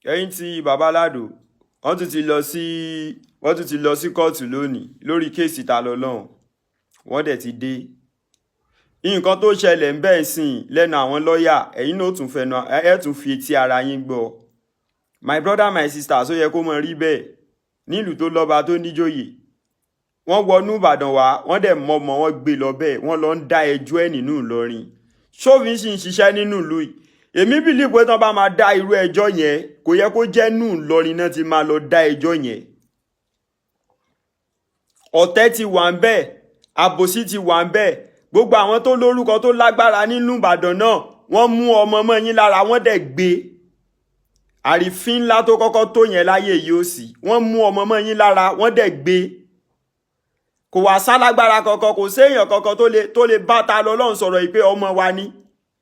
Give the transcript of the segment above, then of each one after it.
ẹ̀yìn tí bàbá Alado wọ́n tún ti lọ sí kóòtù lónìí lórí kéèsì Tani Olohun wọ́n dẹ̀ ti dé nǹkan tó ṣẹlẹ̀ ń bẹ́ẹ̀ sìn lẹ́nu àwọn lọ́ọ̀yà ẹ̀yin náà tún fẹnu ẹ̀ tún fi etí ara yín gbọ́ my brother my sister ó yẹ kó mọ rí bẹ́ẹ̀ nílùú tó lọ́ba tó níjòyè wọ́n wọnú Ìbàdàn wá wọ́n dẹ̀ mọ̀mọ́ wọn gbé lọ bẹ́ẹ̀ wọ́n lọ ń dá ẹjọ́ ẹ̀ nínú Ìlọrin ṣófin sì ń ṣiṣẹ́ nínú ìlú yìí èmi bìlí pé tán bá máa dá irú ẹjọ́ yẹn kò yẹ kó jẹ́ nù Ìlọrin náà ti máa lọ dá ẹjọ́ yẹn ọ̀tẹ̀ ti wà ń bẹ́ẹ̀ àbòsí ti wà ń bẹ́ẹ̀ gbogbo àwọn tó lórúkọ tó lágbára nínú Ìbàdàn náà wọ́n mú ọmọ Moyin Lara wọ́n dẹ̀ gbé àrífín ńlá tó kọ́kọ́ tó yẹn láyé yìí ó sì wọ́n mú ọmọ Moyin Lara wọ́n dẹ̀ gbé kò wá sálágbára kankan kò séèyàn kankan tó lè bá Tani Olohun sọ̀rọ̀ yìí pé ọmọ wa ni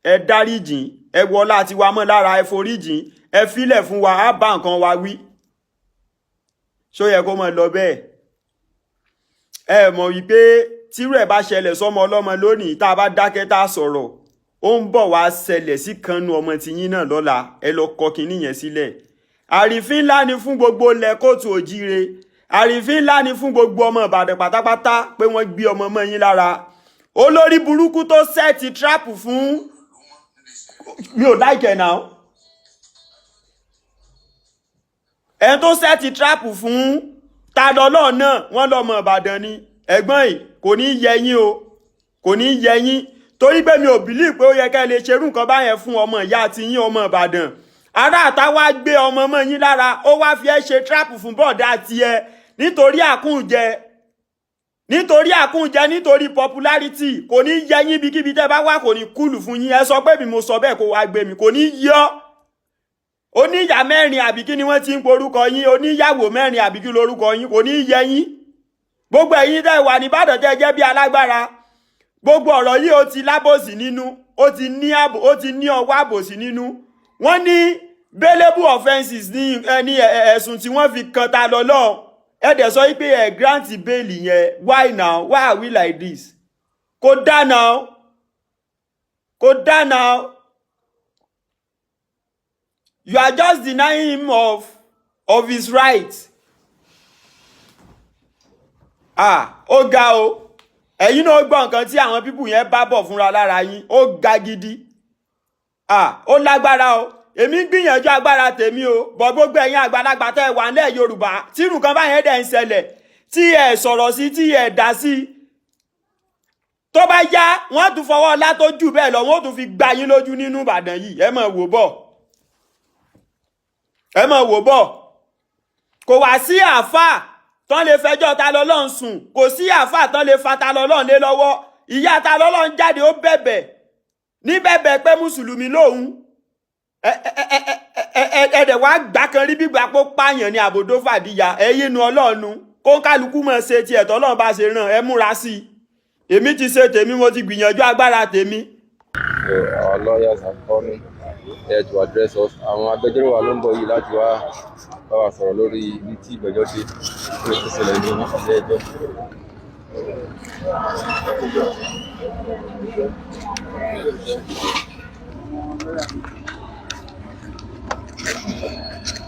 ẹ dáríjìn ẹ wọlá àti wa mọ́ lára ẹ foríjìn ẹ filẹ̀ fún wa á bá nǹkan wa wí ṣó yẹ kó mọ̀ lọ bẹ́ẹ̀ ẹ mọ̀ wípé tírú ẹ̀ bá ṣẹlẹ̀ sọ́mọ ọlọ́mọ lónìí tá a bá dákẹ́ tá a sọ̀rọ̀ ó ń bọ̀ wá ṣẹlẹ̀ sí kanú ọmọ tiyín náà lọ́la ẹ lọ kọ kinní yẹn sílẹ̀ àrífín ńlá ni fún gbogbo ilẹ̀ kóòtù òjíire àrífín ńlá ni fún gbogbo ọmọ Ìbàdàn pátápátá pé wọ́n gbé ọmọ Moyin Lara olórí burúkú tó sẹ́ẹ̀tì tíráàpù fún mi ò láìkẹ̀ náà ẹni tó sẹ́ẹ̀tì tíráàpù fún Tani Olohun náà wọ́n lọ́mọ Ìbàdàn ni ẹ̀gbọ́n yìí kò ní yẹ yín o kò ní yẹ yín torí pé mi ò bìlí pé ó yẹ ká lè ṣerú nǹkan báyẹn fún ọmọ ìyá àti yín ọmọ Ìbàdàn ará àta wá gbé ọmọ Moyin Lara ó wá fi ẹ́ ṣe tíráàpù fún bọ́ọ̀dá tiẹ̀ nítorí àkúnjẹ nítorí popularity kò ní yẹ yín ibikíbi tẹ́ bá wà kò ní kúlù fún yín ẹ sọ pé mi mo sọ bẹ́ẹ̀ kó wá gbé mi kò ní yọ oníyà mẹ́rin àbí kí ni wọ́n ti ń porúkọ yín oníyàwó mẹ́rin àbí kí lorúkọ yín kò ní yẹ yín gbogbo ẹ̀yin tẹ́ wà ní Ìbàdàn tẹ́ jẹ́ bí alágbára gbogbo ọ̀rọ̀ yìí ó ti lábòsí nínú ó ti ní ọwọ́ àbòsí nínú wọ́n ní bailable offences ní ẹ̀sùn tí wọ́n fi kan Tani Olohun ẹ dẹ̀ sọ pé ẹ grant bail yẹn why now why are we like this kò dá now you are just denying him of his right ó ga o ẹ̀yin náà gbọ́ nǹkan tí àwọn pípù yẹn bá bọ̀ fúnra lára yín ó ga gidi ó lágbára o èmi ń gbìyànjú agbára tèmi o bọ̀ gbogbo ẹ̀yin àgbàlagbà tẹ́ wà nílẹ̀ Yorùbá tí nǹkan báyẹn dẹ̀ ń ṣẹlẹ̀ tí ẹ sọ̀rọ̀ sí tí ẹ dá sí tó bá yá wọ́n tún fọwọ́ ọlá tó jù bẹ́ẹ̀ lọ wọ́n tún fi gbá yín lójú nínú Ìbàdàn yìí ẹ máa wò bọ̀ kò wá sí àáfàá tán lè fẹjọ́ Tani Olohun sùn kò sí àáfàá tán lè fa Tani Olohun lé lọ́wọ́ ìyá Tani Olohun jáde ó bẹ̀bẹ̀ ní bẹ̀bẹ̀ pé mùsùlùmí lòun ẹ̀ẹ́dẹ̀ wá gbà kan rí gbígbà pó pààyàn ní àbòdó fàdíyà ẹ̀yìn nu Ọlọ́run kó kálukú mọ̀ ṣe ti ẹ̀tọ́ Ọlọ́run bá ṣe ràn ẹ múra sí i èmi ti ṣe tèmi mo ti gbìyànjú agbára tèmi. Our lawyers have come here to address us. Àwọn agbẹjọ́rò wa ló ń bọ̀ yìí láti wá bá wa sọ̀rọ̀ lórí ibi tí ìgbẹ́jọ́ dé lórí tó ṣẹlẹ̀ ní ilé ẹjọ́.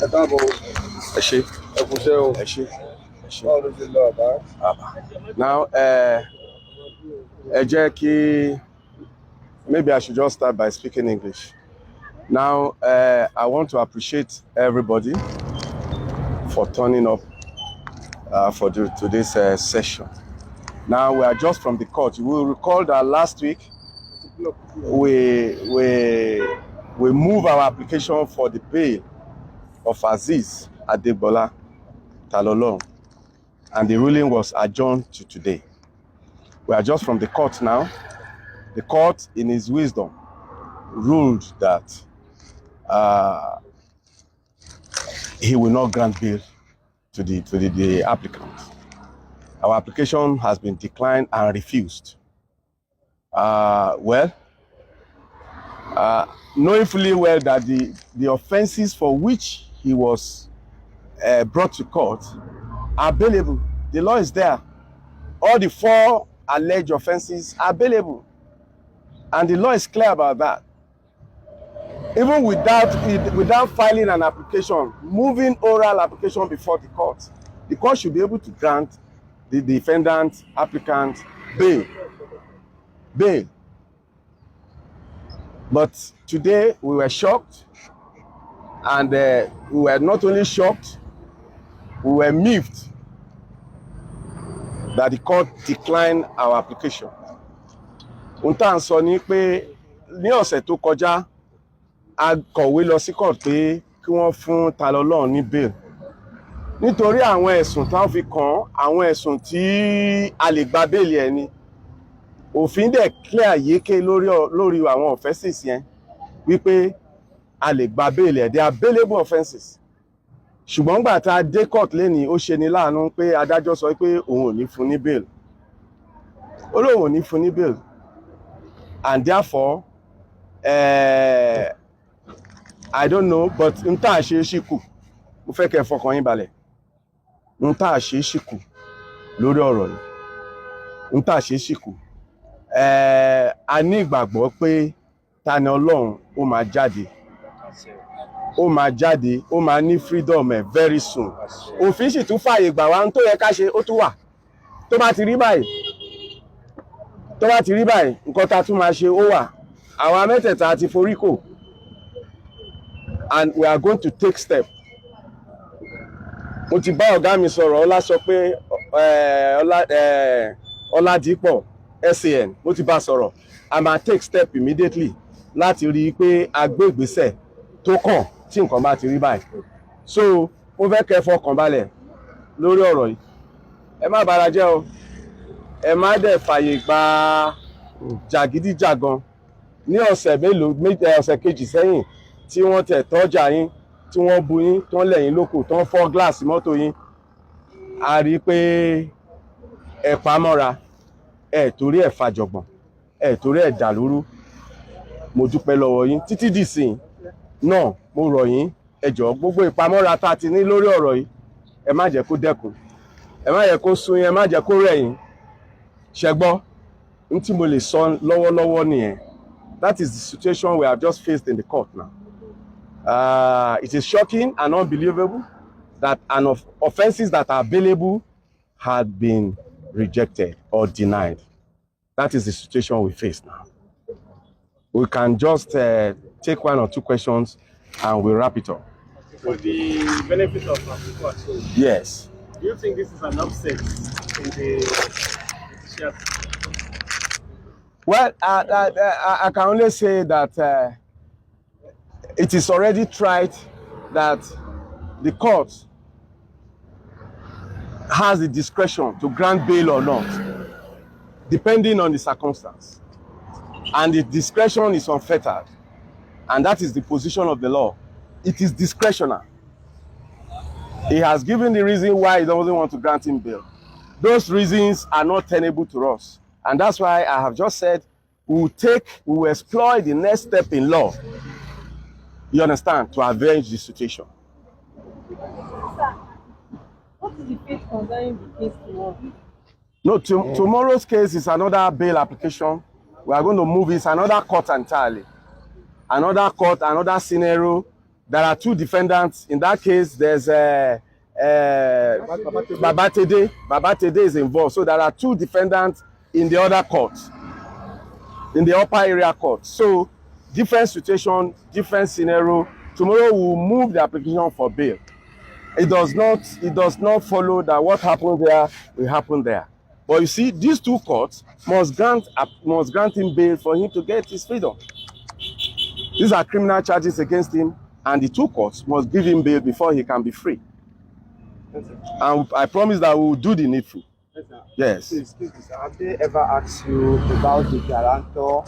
Ẹ káàbọ̀ ẹ ṣé ẹ kúṣẹ́ o ẹ ṣé báwo ló ṣe lọ àbá. Now ẹ jẹ́ kí maybe I should just start by speaking English. Now, I want to appreciate everybody for turning up for today's session. Now, we are just from the court. You will recall that last week we moved our application for the bail of Aziz Adegbola Tani Olohun, and the ruling was adjourned to today. We are just from the court now. The court, in its wisdom, ruled that he will not grant bail to the applicant. Our application has been declined and refused. Knowing fully well that the offenses for which he was brought to court are bailable. The law is there. All the 4 alleged offenses are bailable. And the law is clear about that. even without filing an application, moving oral application before the court should be able to grant the defendant applicant bail. But today we were shocked, and we were not only shocked, we were miffed that the court declined our application. Ohun tá à ń sọ ni pé ní ọ̀sẹ̀ tó kọjá a kọ̀wé lọ sí court pé kí wọ́n fún Tani Olohun ní bail nítorí àwọn ẹ̀sùn táwọn fi kàn, àwọn ẹ̀sùn tí a lè gba bail ẹ̀ ni. Òfin dẹ̀ clear yéké lórí àwọn offences yẹn wípé a lè gba bail ẹ̀, they are bailable offences. Ṣùgbọ́n gbà tá a dé court lẹ́ni ó ṣe ni láàánú pé adájọ́ sọ pé òun ò ní fún ní bail. Ó lóun ò ní fún ní bail. And therefore, I don't know, but n tá a ṣe é ṣì kù. Mo fẹ́ kẹ́ ẹ fọkàn yín balẹ̀. N tá a ṣe é ṣì kù lórí ọ̀rọ̀ yìí. N tá a ṣe é ṣì kù. A ní ìgbàgbọ́ pé Tani Olohun ó máa jáde. Ó máa jáde, ó máa ní freedom very soon. Òfin sì tún fààyè gbà wá, n tó yẹ ká ṣe ó tún wà. Tó bá ti rí báyìí, nǹkan tá a tún máa ṣe ó wà. Àwa mẹ́tẹ̀ẹ̀ta ti forí kò. And we are going to take step. Mo ti bá ọ̀gá mi sọ̀rọ̀, Ọlá sọ pé Ọládìpọ̀ SAN, mo ti bá sọ̀rọ̀. A máa take step immediately láti rí i pé a gbé ìgbésẹ̀ tó kàn tí nǹkan bá ti rí báyìí. So mo fẹ́ kẹ́ fọkàn balẹ̀ lórí ọ̀rọ̀ yìí. Ẹ má bára jẹ́ o. Ẹ má dẹ̀ fàyè gba jàgídíjàgan. Ní ọ̀sẹ̀ kejì sẹ́yìn tí wọ́n tẹ̀ tọ́jà yín, tí wọ́n bu yín, tí wọ́n lẹ̀ yín lóko, tí wọ́n fọ́ gíláàsì mọ́tò yín, a rí i pé ẹ pamọ́ra, ẹ torí ẹ̀ fàjọ̀gbọ̀n, ẹ torí ẹ̀ dàlúrú. Mo dúpẹ́ lọ́wọ́ yín títí dìsìn náà. Mo rọ̀ yín, ẹ jọ̀ọ́, gbogbo ìpamọ́ra tá a ti ní lórí ọ̀rọ̀ yìí, ẹ má jẹ́ kó dẹ́kun, ẹ má jẹ́ kó sú yín, ẹ má jẹ́ kó rẹ̀ yín. Ṣé gbọ́? N tí mo lè sọ lọ́wọ́lọ́wọ́ nìyẹn. That is the situation we have just faced in the court now. It is shocking and unbelievable that offenses that are available had been rejected or denied. That is the situation we face now. We can just take one or two questions and we'll wrap it up. For the benefit of our people at home. Yes. Do you think this is an upset in the judicial? Well, I can only say that it is already tried that the court has the discretion to grant bail or not, depending on the circumstance. And the discretion is unfettered. And that is the position of the law. It is discretionary. He has given the reason why he doesn't want to grant him bail. Those reasons are not tenable to us. And that's why I have just said we will explore the next step in law, you understand, to avenge the situation. Sir, what is the fate concerning the case tomorrow? No, tomorrow's case is another bail application. We are going to move it. It's another court entirely. Another court, another scenario. There are two defendants. In that case, there's Babatede. Babatede is involved. So there are two defendants in the other court, in the upper area court. So different situation, different scenario. Tomorrow we'll move the application for bail. It does not follow that what happened there will happen there. But you see, these two courts must grant him bail for him to get his freedom. These are criminal charges against him, and the two courts must give him bail before he can be free. And I promise that we will do the needful. Yes. So excuse me, sir. Have they ever asked you about the guarantor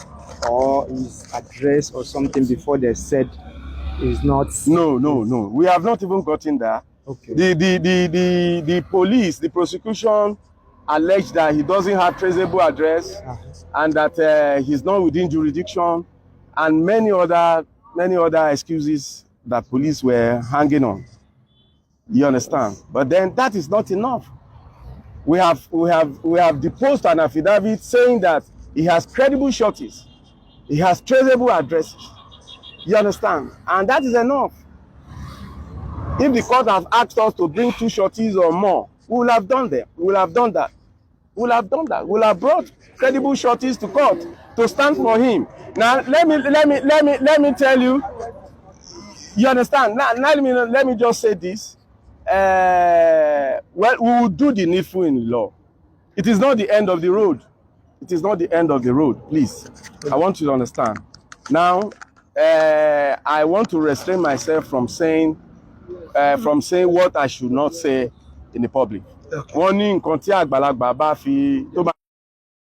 or his address or something before they said is not? No. We have not even gotten there. Okay. The police, the prosecution alleged that he doesn't have traceable address and that he's not within jurisdiction, and many other excuses that police were hanging on. You understand? But then that is not enough. We have deposed an affidavit saying that he has credible sureties, he has traceable addresses, You understand? And that is enough. If the court has asked us to bring 2 shorties or more, we will have done them. We will have done that. We will have done that. We will have brought credible shorties to court to stand for him. Now, let me tell you. You understand? Now, let me just say this. Well, we will do the needful in law. It is not the end of the road. It is not the end of the road. Please, I want you to understand. Now, I want to restrain myself from saying what I should not say in the public. Wọ́n ní nǹkan tí àgbàlagbà bá fi tó bá